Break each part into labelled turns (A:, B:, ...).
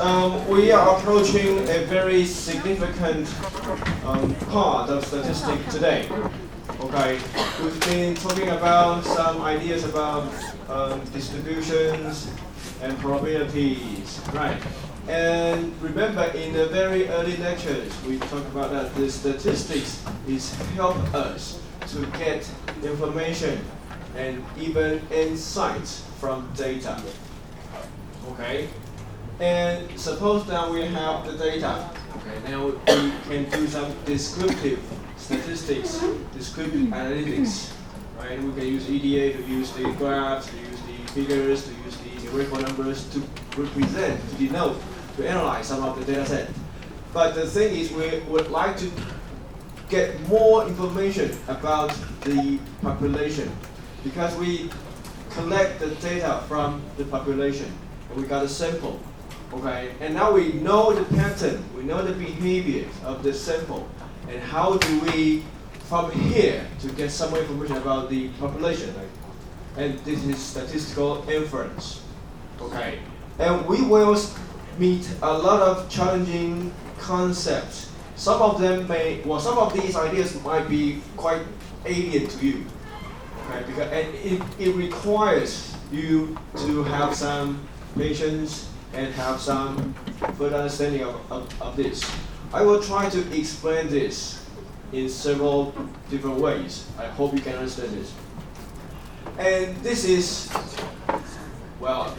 A: we are approaching a very significant part of statistics today. Okay, we've been talking about some ideas about distributions and probabilities, right? And remember, in the very early lectures, we talked about that the statistics is help us to get information and even insights from data. Okay, and suppose that we have the data. Okay, now we can do some descriptive statistics, descriptive analytics. Right, we can use EDA to use the graphs, to use the figures, to use the numerical numbers to represent, to denote, to analyze some of the data set. But the thing is, we would like to get more information about the population because we collect the data from the population and we got a sample. Okay, and now we know the pattern, we know the behavior of the sample, and how do we from here to get some more information about the population, right? And this is statistical inference. Okay, and we will meet a lot of challenging concepts. Some of them some of these ideas might be quite alien to you. Okay, because it requires you to have some patience and have some further understanding of this. I will try to explain this in several different ways. I hope you can understand this. And this is, well,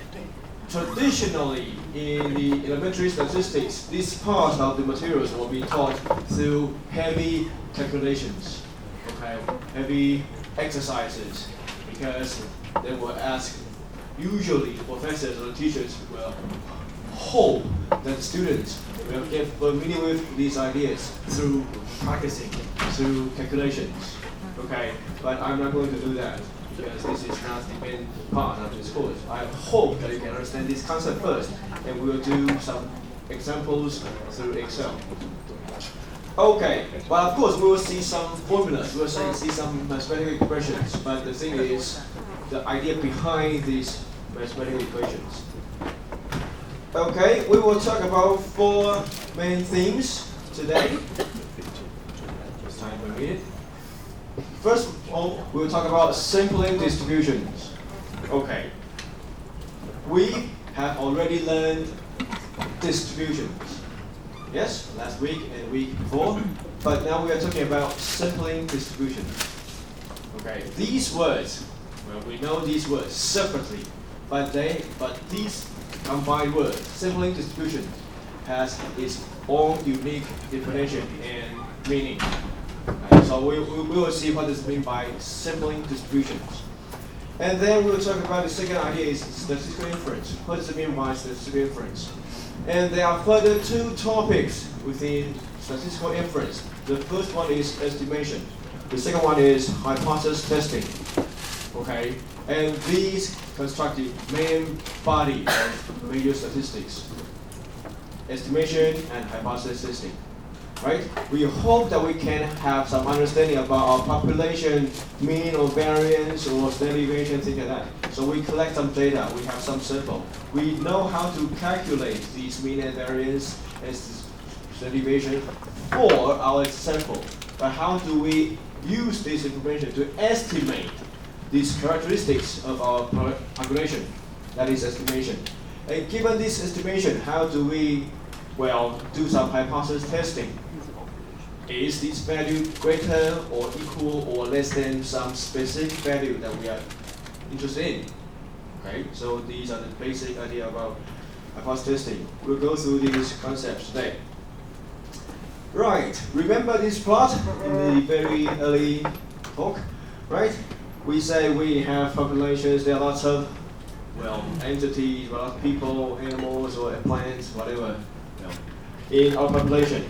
A: traditionally in the elementary statistics, this part of the materials will be taught through heavy calculations, okay, heavy exercises, because they will ask, usually the professors or the teachers will hope that the students will get familiar with these ideas through practicing, through calculations. Okay, but I'm not going to do that because this is not the main part of this course. I hope that you can understand this concept first, and we will do some examples through Excel. Okay, but of course we will see some formulas, we will see some mathematical equations, but the thing is, the idea behind these mathematical equations. Okay, we will talk about 4 main themes today. Just time for a minute. First of all, we will talk about sampling distributions. Okay, we have already learned distributions. Yes, last week and week before, but now we are talking about sampling distributions. Okay, these words, well, we know these words separately, but these combined words, sampling distribution, has its own unique definition and meaning. So we will see what this means by sampling distributions. And then we will talk about the second idea is statistical inference. What does it mean by statistical inference? And there are further 2 topics within statistical inference. The first one is estimation. The second one is hypothesis testing. Okay, and these construct the main body of major statistics: estimation and hypothesis testing. Right? We hope that we can have some understanding about our population mean or variance or standard deviation, things like that. So we collect some data, we have some sample. We know how to calculate these mean and variance and standard deviation for our sample. But how do we use this information to estimate these characteristics of our population? That is estimation. And given this estimation, how do we, well, do some hypothesis testing? Is this value greater or equal or less than some specific value that we are interested in? Okay, so these are the basic idea about hypothesis testing. We'll go through these concepts today. Right, remember this plot in the very early talk, right? We say we have populations, there are lots of, well, entities, a lot of people, animals, or plants, whatever, in our population.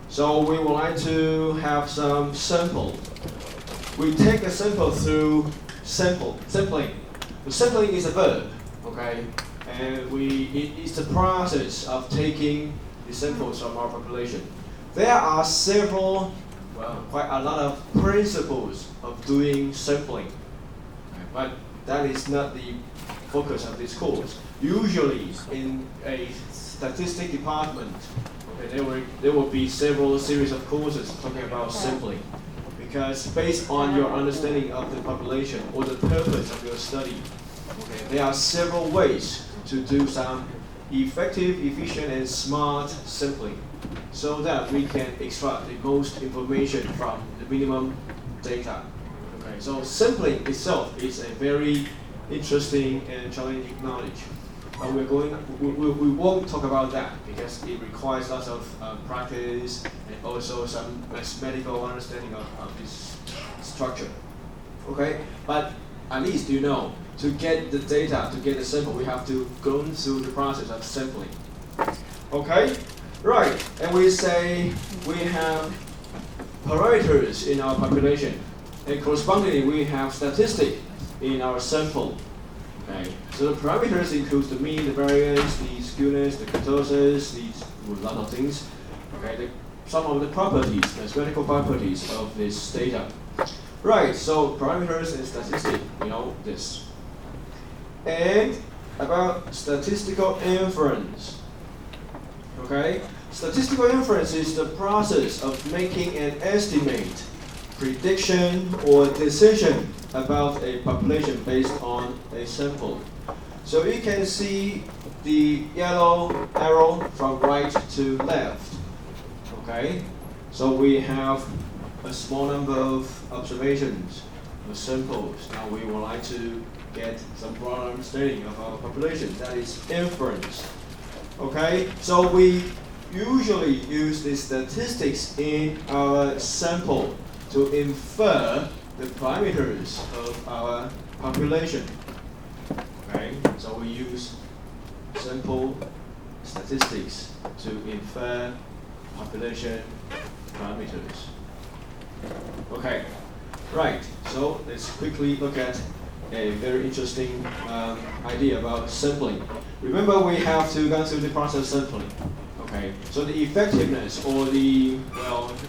A: So we would like to have some sample. We take a sample through sampling. The sampling is a verb, okay? And it's the process of taking the samples from our population. There are several, well, quite a lot of principles of doing sampling, but that is not the focus of this course. Usually in a statistics department, okay, there will be several series of courses talking about sampling. Because based on your understanding of the population or the purpose of your study, okay, there are several ways to do some effective, efficient, and smart sampling so that we can extract the most information from the minimum data. Okay, so sampling itself is a very interesting and challenging knowledge. But we won't talk about that because it requires lots of practice and also some mathematical understanding of this structure. Okay, but at least you know to get the data, to get the sample, we have to go through the process of sampling. Okay, right, and we say we have parameters in our population, and correspondingly we have statistics in our sample. Okay, so the parameters include the mean, the variance, the skewness, the kurtosis, a lot of things. Okay, some of the properties, mathematical properties of this data. Right, so parameters and statistics, you know this. And about statistical inference. Okay, statistical inference is the process of making an estimate, prediction, or decision about a population based on a sample. So you can see the yellow arrow from right to left. Okay, so we have a small number of observations, of samples. Now we would like to get some broader understanding of our population. That is inference. Okay, so we usually use the statistics in our sample to infer the parameters of our population. Okay, so we use sample statistics to infer population parameters. Okay, right, so let's quickly look at a very interesting idea about sampling. Remember, we have to go through the process of sampling. Okay, so the effectiveness or the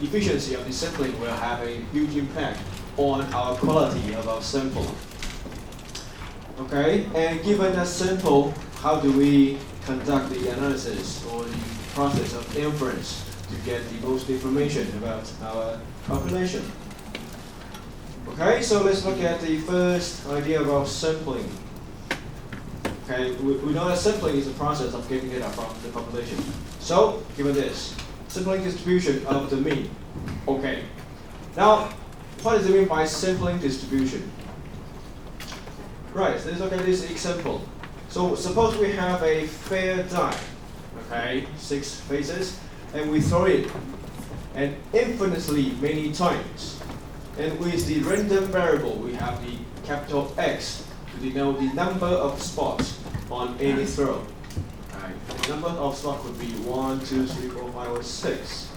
A: efficiency of the sampling will have a huge impact on our quality of our sample. Okay, and given that sample, how do we conduct the analysis or the process of inference to get the most information about our population? Okay, so let's look at the first idea about sampling. Okay, we know that sampling is the process of getting data from the population. So, given this, sampling distribution of the mean. Okay, now what does it mean by sampling distribution? Right, so let's look at this example. So suppose we have a fair die, okay, 6 faces, and we throw it and infinitely many times. And with the random variable, we have the capital X to denote the number of spots on any throw. Right. The number of spots would be 1, 2, 3, 4, 5, or 6.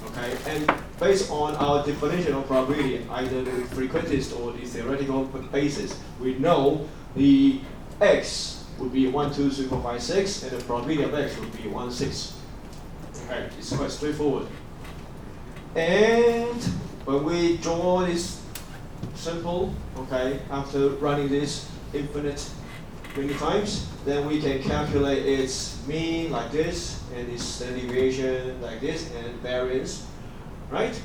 A: Okay, and based on our definition of probability, either the frequentist or the theoretical basis, we know the X would be 1, 2, 3, 4, 5, 6, and the probability of X would be 1, 6. Okay, it's quite straightforward. And when we draw this sample, okay, after running this infinite many times, then we can calculate its mean like this, and its standard deviation like this, and variance, right?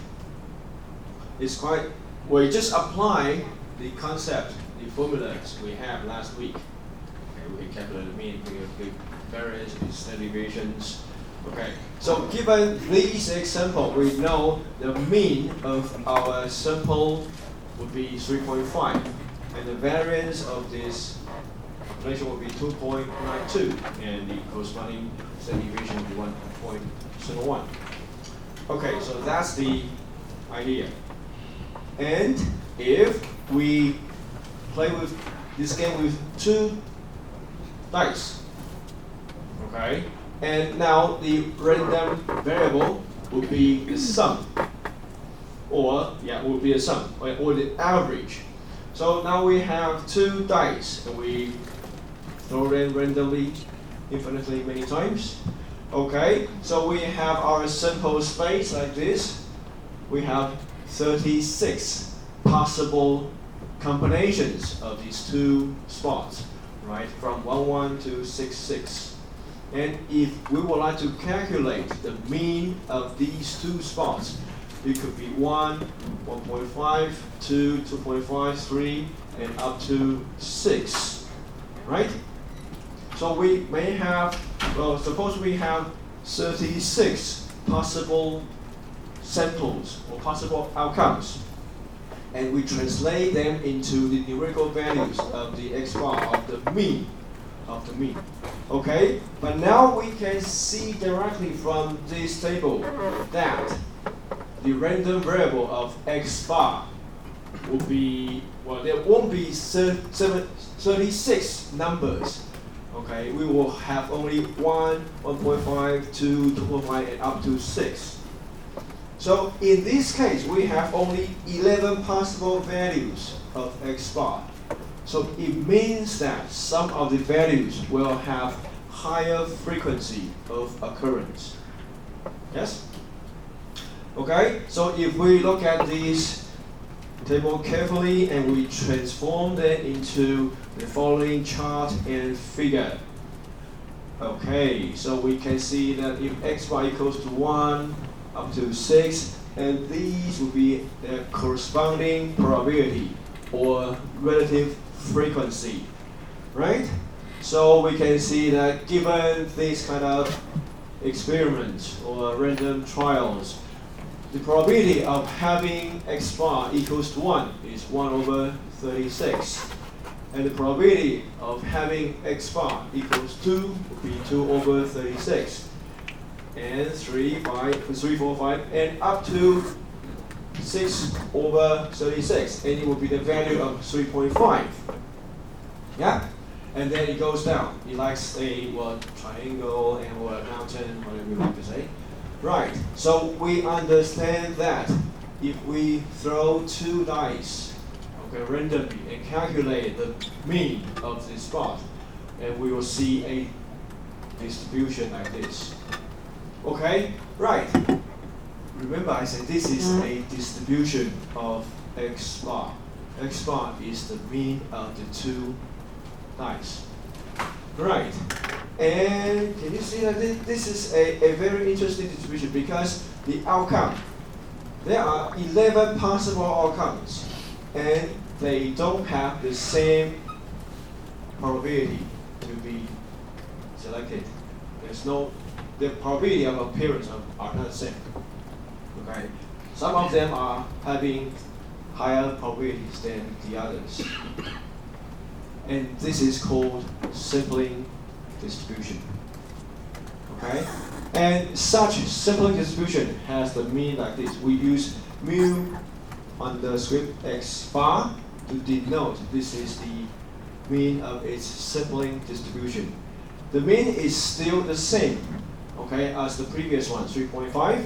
A: It's quite, we just apply the concept, the formulas we have last week. Okay, we can calculate the mean, we can the variance, the standard deviations. Okay, so given these examples, we know the mean of our sample would be 3.5, and the variance of this population would be 2.92, and the corresponding standard deviation would be 1.01. Okay, so that's the idea. And if we play with this game with 2 dice, okay, and now the random variable would be the sum, or would be a sum, or the average. So now we have 2 dice, and we throw them randomly, infinitely many times. Okay, so we have our sample space like this. We have 36 possible combinations of these 2 spots, right, from 11 to 66. And if we would like to calculate the mean of these two spots, it could be 1, 1.5, 2, 2.5, 3, and up to 6, right? So we may have, well, suppose we have 36 possible samples or possible outcomes, and we translate them into the numerical values of the x bar of the mean. Okay, but now we can see directly from this table that the random variable of x bar will be, well, there won't be 36 numbers. Okay, we will have only 1, 1.5, 2, 2.5, and up to 6. So in this case, we have only 11 possible values of x bar. So it means that some of the values will have higher frequency of occurrence. Yes? Okay, so if we look at this table carefully and we transform them into the following chart and figure. Okay, so we can see that if x bar equals to 1 up to 6, and these will be the corresponding probability or relative frequency, right? So we can see that given this kind of experiments or random trials, the probability of having x bar equals to 1 is 1 over 36. And the probability of having x bar equals 2 would be 2 over 36. And 3, 4, 5, and up to 6 over 36. And it will be the value of 3.5. Yeah? And then it goes down. It likes a triangle and or a mountain, whatever you like to say. Right, so we understand that if we throw 2 dice, okay, randomly, and calculate the mean of the spot, and we will see a distribution like this. Okay, right. Remember I said this is a distribution of x bar. X bar is the mean of the 2 dice. Right. And can you see that this is a very interesting distribution because the outcome, there are 11 possible outcomes and they don't have the same probability to be selected. The probability of appearance are not the same. Okay, some of them are having higher probabilities than the others. And this is called sampling distribution. Okay? And such sampling distribution has the mean like this. We use mu on the script x bar to denote this is the mean of its sampling distribution. The mean is still the same, okay, as the previous one, 3.5,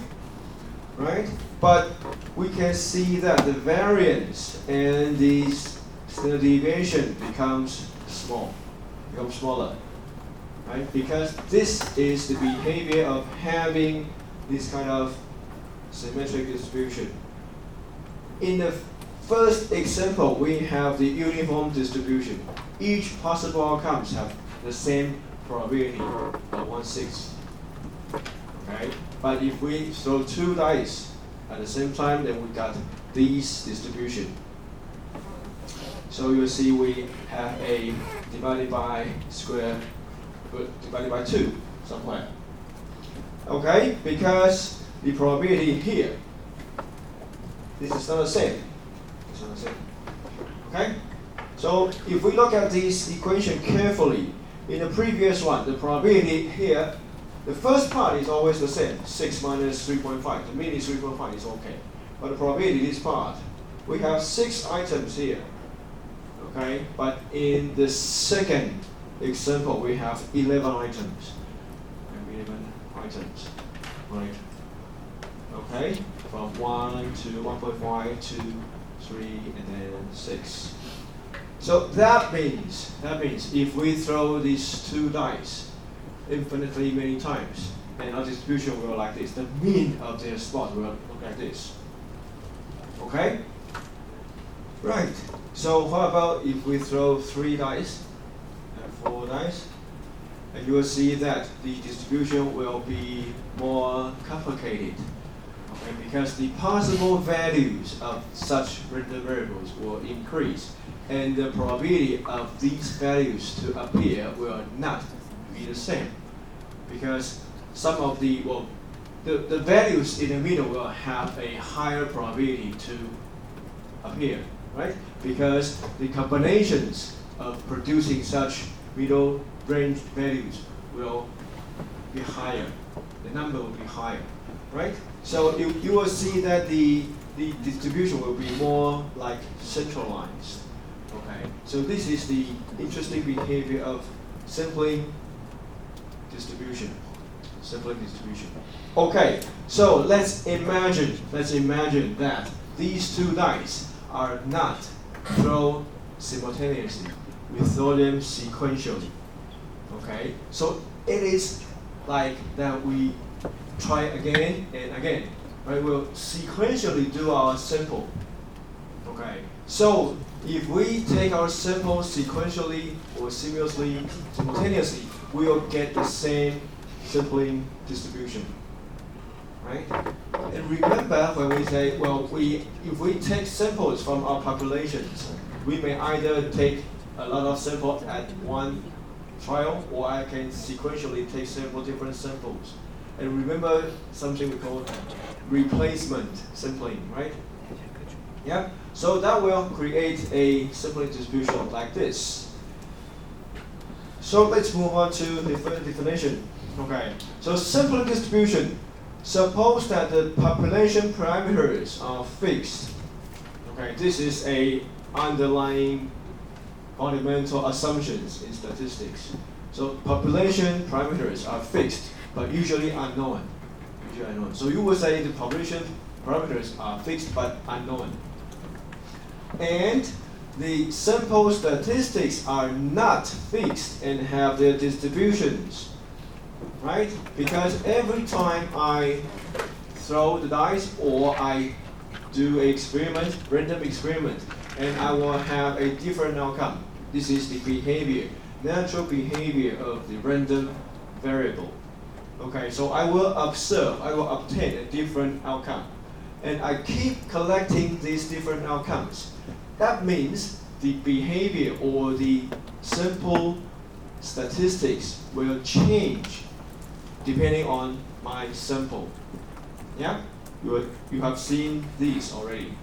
A: right? But we can see that the variance and the standard deviation becomes smaller, right? Because this is the behavior of having this kind of symmetric distribution. In the first example, we have the uniform distribution. Each possible outcomes have the same probability of 1/6. Okay? But if we throw 2 dice at the same time, then we got this distribution. So you'll see we have a divided by 2 somewhere. Okay? Because the probability here, this is not the same. It's not the same. Okay? So if we look at this equation carefully, in the previous one, the probability here, the first part is always the same, 6 minus 3.5. The mean is 3.5, is okay. But the probability, this part, we have 6 items here. Okay? But in the second example, we have 11 items. 11 items. Right? Okay? From 1 to 1.5 to 3 and then 6. So that means if we throw these 2 dice infinitely many times, and our distribution will like this. The mean of their spot will look like this. Okay? Right. So what about if we throw 3 dice and 4 dice? and you will see that the distribution will be more complicated. Okay, because the possible values of such random variables will increase, and the probability of these values to appear will not be the same, because some of the values in the middle will have a higher probability to appear, right? Because the combinations of producing such middle range values will be higher. The number will be higher, right? So you will see that the distribution will be more like centralized. Okay. So this is the interesting behavior of sampling distribution. Sampling distribution. Okay. So let's imagine that these two dice are not thrown simultaneously. We throw them sequentially. Okay. So it is like that we try again and again. Right? We'll sequentially do our sample. Okay. So if we take our sample sequentially or simultaneously, we will get the same sampling distribution. Right? And remember when we say, well, if we take samples from our populations, we may either take a lot of samples at one trial, or I can sequentially take several different samples. And remember something we call replacement sampling, right? Yeah. So that will create a sampling distribution like this. So let's move on to the third definition. Okay. So sampling distribution. Suppose that the population parameters are fixed. Okay. This is a underlying fundamental assumptions in statistics. So population parameters are fixed, but usually unknown. So you would say the population parameters are fixed but unknown. And the sample statistics are not fixed and have their distributions, right? Because every time I throw the dice or I do an experiment, random experiment, and I will have a different outcome. This is the behavior, natural behavior of the random variable. Okay, so I will obtain a different outcome. And I keep collecting these different outcomes. That means the behavior or the sample statistics will change depending on my sample. Yeah? You have seen these already.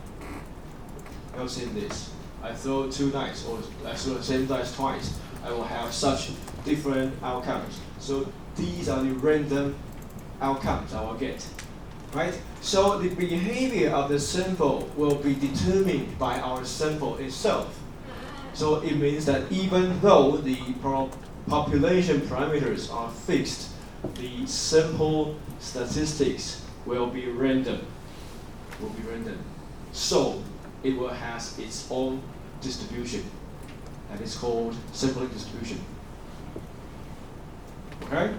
A: You have seen this. I throw two dice, or I throw the same dice twice. I will have such different outcomes. So these are the random outcomes I will get, right? So the behavior of the sample will be determined by our sample itself. So it means that even though the population parameters are fixed, the sample statistics will be random. So it will have its own distribution, and it's called sampling distribution. Okay?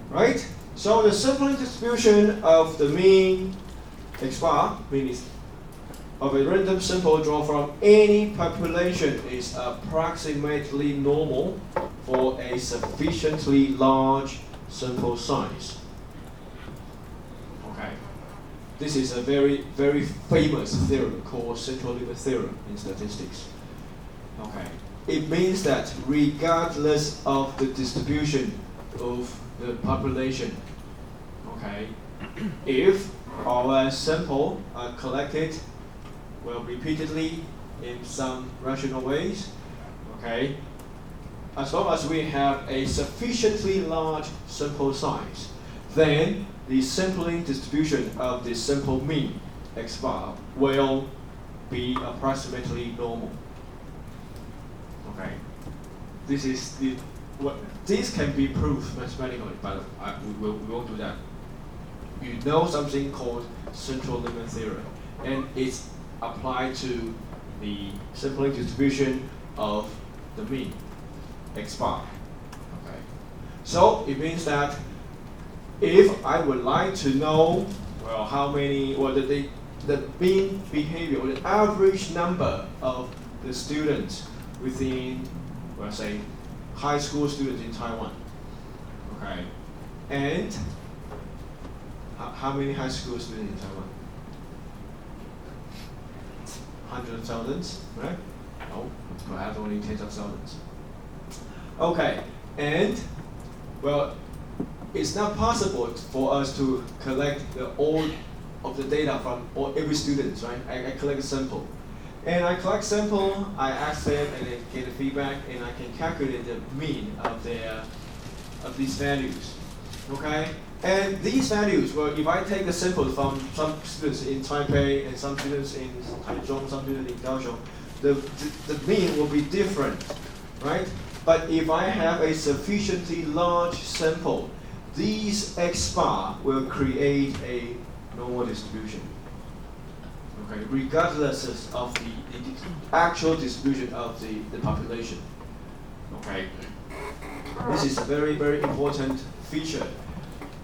A: Right? So the sampling distribution of the mean x bar, means of a random sample drawn from any population, is approximately normal for a sufficiently large sample size. Okay. This is a very, very famous theorem called central limit theorem in statistics. Okay. It means that regardless of the distribution of the population, okay, if our sample are collected repeatedly in some rational ways, okay, as long as we have a sufficiently large sample size, then the sampling distribution of the sample mean x bar will be approximately normal. Okay, this can be proved mathematically, but we won't do that. You know something called central limit theorem, and it's applied to the sampling distribution of the mean x bar. Okay, so it means that if I would like to know, well, how many, or the mean behavior, or the average number of the students within, well, say, high school students in Taiwan. Okay, and how many high school students in Taiwan? Hundreds of thousands, right? No, perhaps only tens of thousands. Okay, and well, it's not possible for us to collect all of the data from every student, right? I collect a sample. And I collect sample, I ask them, and I get the feedback, and I can calculate the mean of these values. Okay? And these values, well, if I take the sample from some students in Taipei and some students in Taichung, some students in Kaohsiung, the mean will be different, right? But if I have a sufficiently large sample, these X bar will create a normal distribution. Okay, regardless of the actual distribution of the population. Okay, this is a very, very important feature.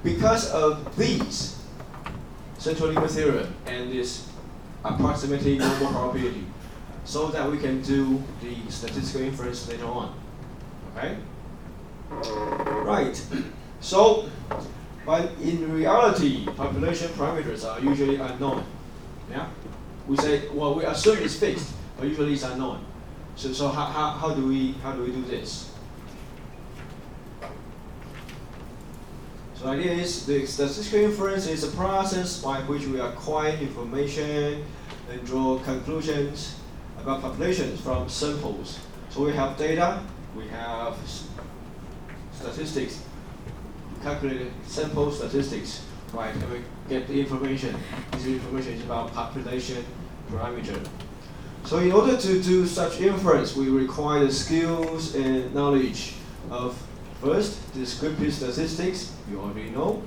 A: Because of these central limit theorem and this approximately normal probability, so that we can do the statistical inference later on. Okay? Right. So, but in reality, population parameters are usually unknown. Yeah? We say, well, we assume it's fixed, but usually it's unknown. So how do we do this? So the idea is the statistical inference is a process by which we acquire information and draw conclusions about populations from samples. So we have data, we have statistics, calculate sample statistics, right? And we get the information. This information is about population parameter. So in order to do such inference, we require the skills and knowledge of first, descriptive statistics, you already know,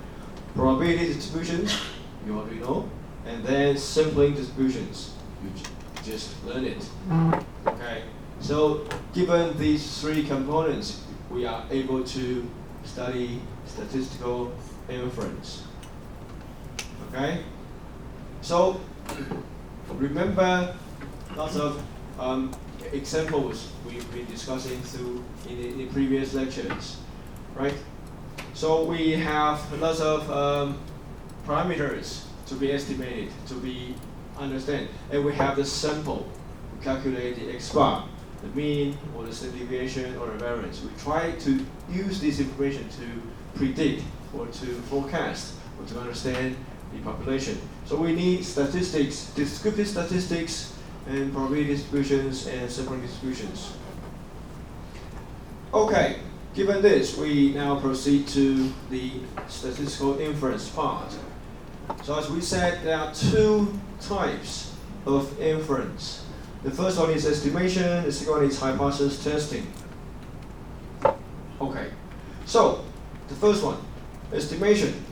A: probability distributions, you already know, and then sampling distributions, you just learn it. Okay. So given these three components, we are able to study statistical inference. Okay? So remember lots of examples we've been discussing through in the previous lectures, right? So we have lots of parameters to be estimated, to be understand, and we have the sample to calculate the X bar, the mean or the standard deviation or the variance. We try to use this information to predict or to forecast or to understand the population. So we need statistics, descriptive statistics, and probability distributions and sampling distributions. Okay, given this, we now proceed to the statistical inference part. So as we said, there are two types of inference. The first one is estimation, the second one is hypothesis testing. Okay, so the first one, estimation.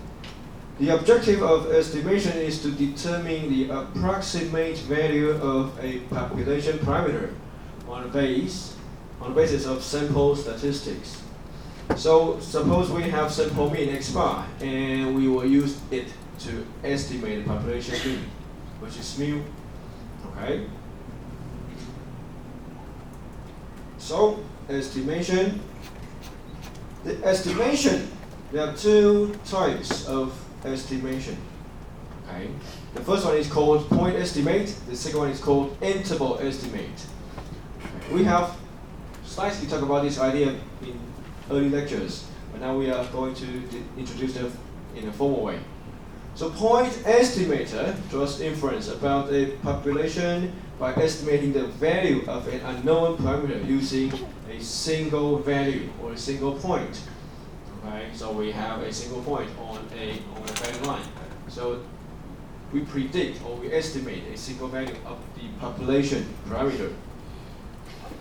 A: The objective of estimation is to determine the approximate value of a population parameter on the basis of sample statistics. So suppose we have sample mean X bar, and we will use it to estimate the population mean, which is mu. Okay. So estimation. The estimation. There are two types of estimation. Okay. The first one is called point estimate. The second one is called interval estimate. Okay. We have slightly talked about this idea in early lectures, but now we are going to introduce them in a formal way. So point estimator draws inference about a population by estimating the value of an unknown parameter using a single value or a single point. Okay, so we have a single point on a value line. So we predict or we estimate a single value of the population parameter.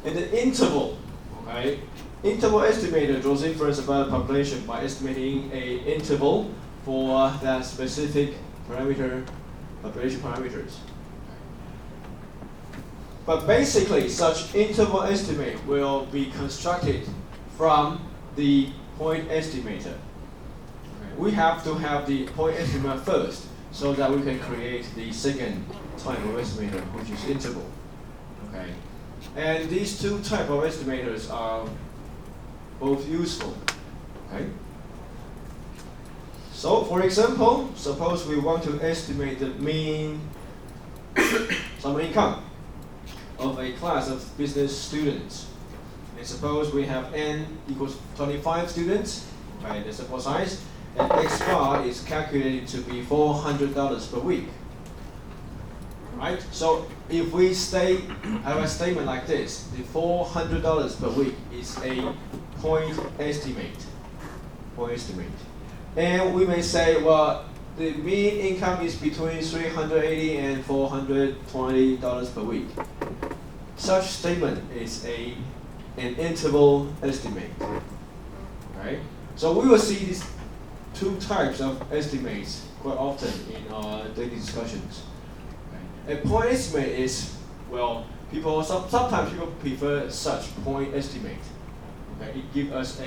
A: And the interval, okay, interval estimator draws inference about the population by estimating a interval for that specific parameter, population parameters. But basically, such interval estimate will be constructed from the point estimator. Okay. We have to have the point estimator first, so that we can create the second type of estimator, which is interval. Okay. And these two types of estimators are both useful. Okay. So, for example, suppose we want to estimate the mean summer income of a class of business students. And suppose we have n equals 25 students, okay, the sample size, and x bar is calculated to be $400 per week. Right? So if we have a statement like this, the $400 per week is a point estimate. And we may say, well, the mean income is between $380 and $420 per week. Such statement is an interval estimate. Okay? So we will see these two types of estimates quite often in our daily discussions. Okay? A point estimate is, well, sometimes people prefer such point estimate. Okay? It gives us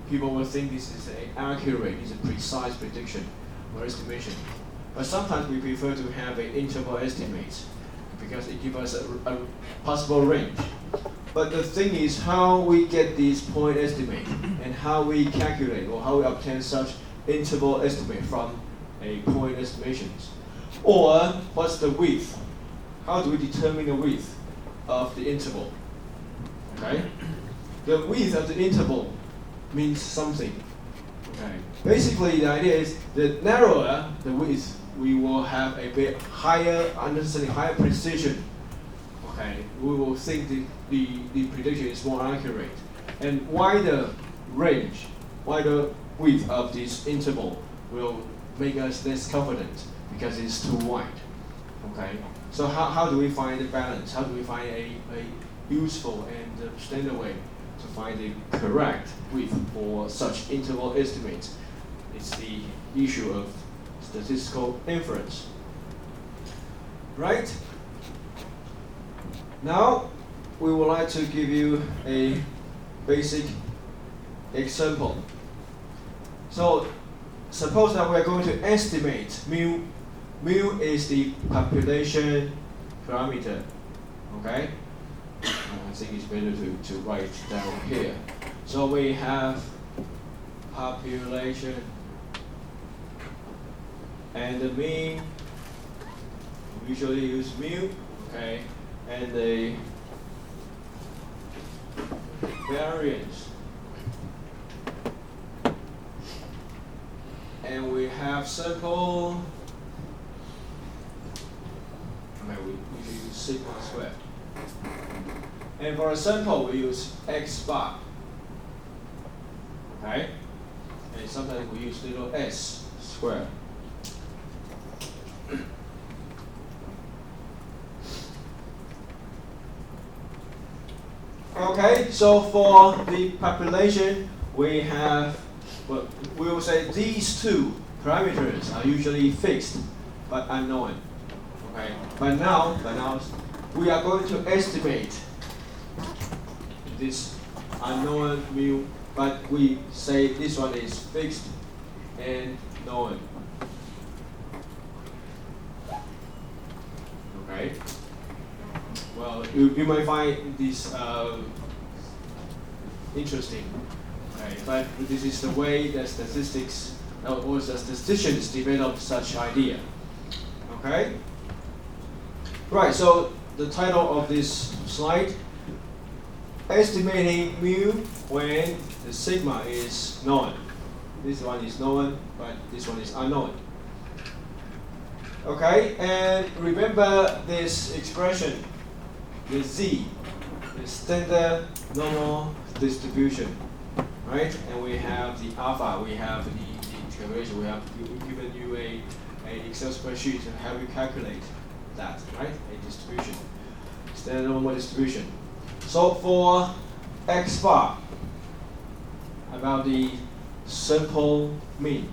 A: people will think this is an accurate, it's a precise prediction or estimation. But sometimes we prefer to have an interval estimate because it gives us a possible range. But the thing is how we get this point estimate and how we calculate or how we obtain such interval estimate from a point estimations. Or what's the width? How do we determine the width of the interval? Okay? The width of the interval means something. Okay. Basically, the idea is the narrower the width, we will have a bit higher understanding, higher precision. Okay, we will think the prediction is more accurate. And wider range, wider width of this interval will make us less confident because it's too wide. Okay. So how do we find the balance? How do we find a useful and standard way to find the correct width for such interval estimates? It's the issue of statistical inference. Right? Now, we would like to give you a basic example. So, suppose that we are going to estimate mu. Mu is the population parameter. Okay? I think it's better to write down here. So we have population and the mean, we usually use mu, okay, and the variance. And we have sample, we use sigma squared. And for a sample, we use x bar. Okay? And sometimes we use little s squared. Okay, so for the population, we will say these two parameters are usually fixed but unknown. Okay, but now we are going to estimate this unknown mu, but we say this one is fixed and known. Okay. Well, you might find this interesting. Okay, but this is the way that statistics or the statisticians develop such idea. Okay. Right. So the title of this slide: estimating mu when the sigma is known. This one is known, but this one is unknown. Okay, and remember this expression, the z, the standard normal distribution, right? And we have the alpha, we have the calculation, we have given you a Excel spreadsheet to help you calculate that, right? A distribution, standard normal distribution. So for x bar, about the simple mean.